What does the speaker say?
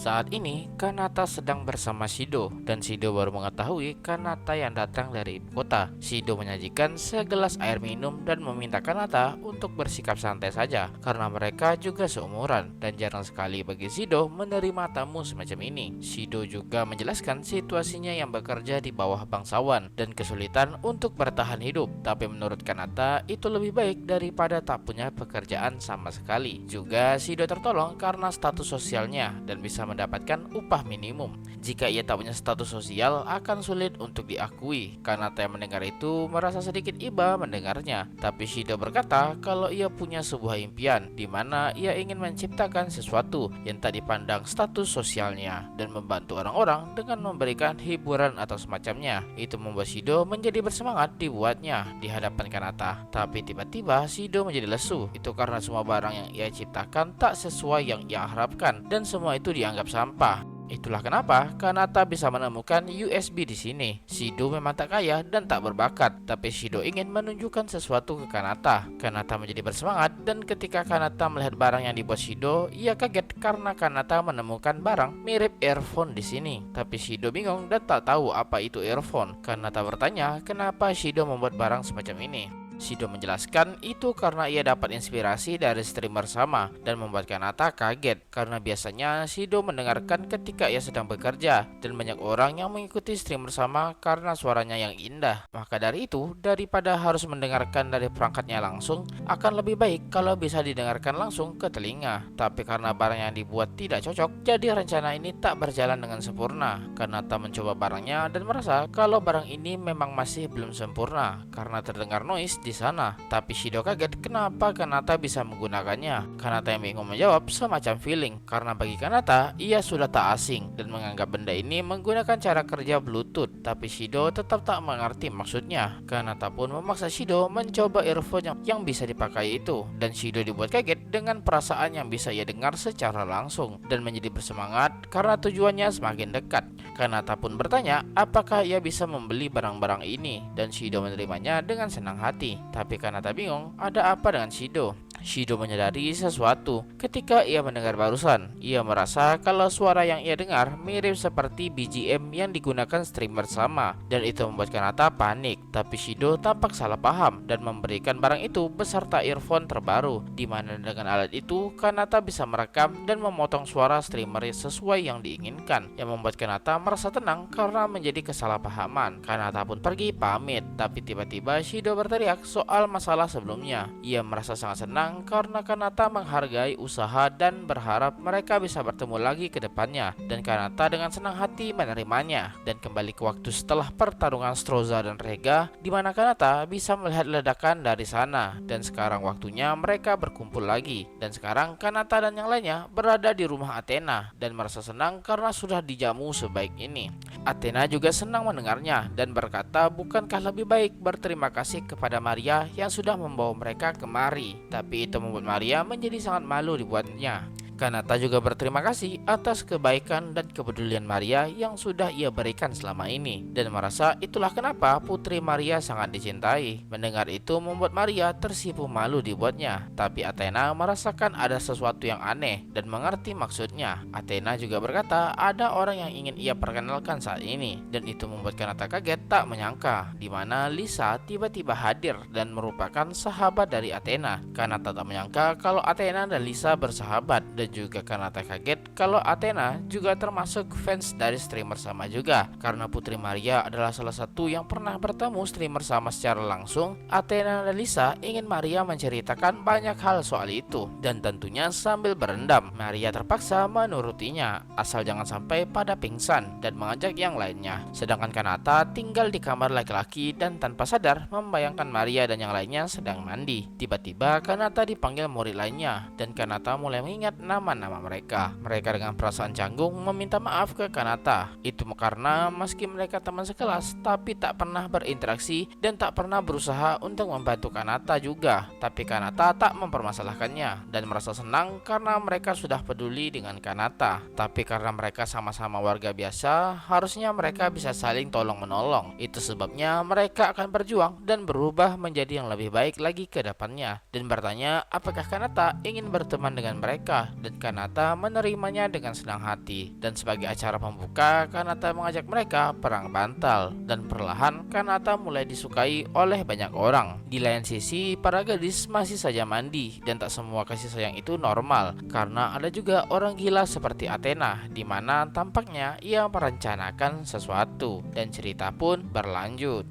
Saat ini, Kanata sedang bersama Shido, dan Shido baru mengetahui Kanata yang datang dari ibu kota. Shido menyajikan segelas air minum dan meminta Kanata untuk bersikap santai saja, karena mereka juga seumuran, dan jarang sekali bagi Shido menerima tamu semacam ini. Shido juga menjelaskan situasinya yang bekerja di bawah bangsawan, dan kesulitan untuk bertahan hidup. Tapi menurut Kanata, itu lebih baik daripada tak punya pekerjaan sama sekali. Juga Shido tertolong karena status sosialnya, dan bisa mendapatkan upah minimum. Jika ia tak punya status sosial, akan sulit untuk diakui. Kanata yang mendengar itu merasa sedikit iba mendengarnya. Tapi Shido berkata kalau ia punya sebuah impian, di mana ia ingin menciptakan sesuatu yang tak dipandang status sosialnya, dan membantu orang-orang dengan memberikan hiburan atau semacamnya. Itu membuat Shido menjadi bersemangat dibuatnya di hadapan Kanata. Tapi tiba-tiba Shido menjadi lesu. Itu karena semua barang yang ia ciptakan tak sesuai yang ia harapkan, dan semua itu dianggap sampah. Itulah kenapa Kanata bisa menemukan USB di sini. Shido memang tak kaya dan tak berbakat, tapi Shido ingin menunjukkan sesuatu ke Kanata. Kanata menjadi bersemangat, dan ketika Kanata melihat barang yang dibuat Shido, ia kaget karena Kanata menemukan barang mirip earphone di sini. Tapi Shido bingung dan tak tahu apa itu earphone. Kanata bertanya kenapa Shido membuat barang semacam ini. Shido menjelaskan itu karena ia dapat inspirasi dari streamer sama, dan membuat Kanata kaget karena biasanya Shido mendengarkan ketika ia sedang bekerja, dan banyak orang yang mengikuti streamer sama karena suaranya yang indah. Maka dari itu, daripada harus mendengarkan dari perangkatnya langsung, akan lebih baik kalau bisa didengarkan langsung ke telinga. Tapi karena barang yang dibuat tidak cocok, jadi rencana ini tak berjalan dengan sempurna. Kanata mencoba barangnya dan merasa kalau barang ini memang masih belum sempurna karena terdengar noise di sana. Tapi Shido kaget kenapa Kanata bisa menggunakannya. Kanata yang bingung menjawab semacam feeling, karena bagi Kanata ia sudah tak asing dan menganggap benda ini menggunakan cara kerja Bluetooth. Tapi Shido tetap tak mengerti maksudnya. Kanata pun memaksa Shido mencoba earphone yang bisa dipakai itu, dan Shido dibuat kaget dengan perasaan yang bisa ia dengar secara langsung, dan menjadi bersemangat karena tujuannya semakin dekat. Kanata pun bertanya apakah ia bisa membeli barang-barang ini, dan Shido menerimanya dengan senang hati. Tapi Kanata bingung ada apa dengan Shido. Shido menyadari sesuatu ketika ia mendengar barusan. Ia merasa kalau suara yang ia dengar mirip seperti BGM yang digunakan streamer sama, dan itu membuat Kanata panik. Tapi Shido tampak salah paham dan memberikan barang itu beserta earphone terbaru, di mana dengan alat itu Kanata bisa merekam dan memotong suara streamer sesuai yang diinginkan, yang membuat Kanata merasa tenang karena menjadi kesalahpahaman. Kanata pun pergi pamit, tapi tiba-tiba Shido berteriak soal masalah sebelumnya. Ia merasa sangat senang karena Kanata menghargai usaha dan berharap mereka bisa bertemu lagi ke depannya, dan Kanata dengan senang hati menerimanya. Dan kembali ke waktu setelah pertarungan Stroza dan Rega, di mana Kanata bisa melihat ledakan dari sana, dan sekarang waktunya mereka berkumpul lagi. Dan sekarang Kanata dan yang lainnya berada di rumah Athena dan merasa senang karena sudah dijamu sebaik ini. Athena juga senang mendengarnya dan berkata bukankah lebih baik berterima kasih kepada Maria yang sudah membawa mereka kemari. Tapi itu membuat Maria menjadi sangat malu dibuatnya. Kanata juga berterima kasih atas kebaikan dan kepedulian Maria yang sudah ia berikan selama ini, dan merasa itulah kenapa Putri Maria sangat dicintai. Mendengar itu membuat Maria tersipu malu dibuatnya. Tapi Athena merasakan ada sesuatu yang aneh dan mengerti maksudnya. Athena juga berkata ada orang yang ingin ia perkenalkan saat ini, dan itu membuat Kanata kaget tak menyangka, di mana Lisa tiba-tiba hadir dan merupakan sahabat dari Athena. Kanata tak menyangka kalau Athena dan Lisa bersahabat, dan juga Kanata kaget kalau Athena juga termasuk fans dari streamer sama juga, karena Putri Maria adalah salah satu yang pernah bertemu streamer sama secara langsung. Athena dan Lisa ingin Maria menceritakan banyak hal soal itu, dan tentunya sambil berendam. Maria terpaksa menurutinya asal jangan sampai pada pingsan, dan mengajak yang lainnya. Sedangkan Kanata tinggal di kamar laki-laki dan tanpa sadar membayangkan Maria dan yang lainnya sedang mandi. Tiba-tiba Kanata dipanggil murid lainnya, dan Kanata mulai mengingat nama-nama mereka. Mereka dengan perasaan canggung meminta maaf ke Kanata. Itu karena meski mereka teman sekelas, tapi tak pernah berinteraksi dan tak pernah berusaha untuk membantu Kanata juga. Tapi Kanata tak mempermasalahkannya dan merasa senang karena mereka sudah peduli dengan Kanata. Tapi karena mereka sama-sama warga biasa, harusnya mereka bisa saling tolong-menolong. Itu sebabnya mereka akan berjuang dan berubah menjadi yang lebih baik lagi ke depannya, dan bertanya apakah Kanata ingin berteman dengan mereka dan Kanata menerimanya dengan senang hati. Dan sebagai acara pembuka, Kanata mengajak mereka perang bantal, dan perlahan Kanata mulai disukai oleh banyak orang. Di lain sisi, para gadis masih saja mandi, dan tak semua kasih sayang itu normal, karena ada juga orang gila seperti Athena, di mana tampaknya ia merencanakan sesuatu, dan cerita pun berlanjut.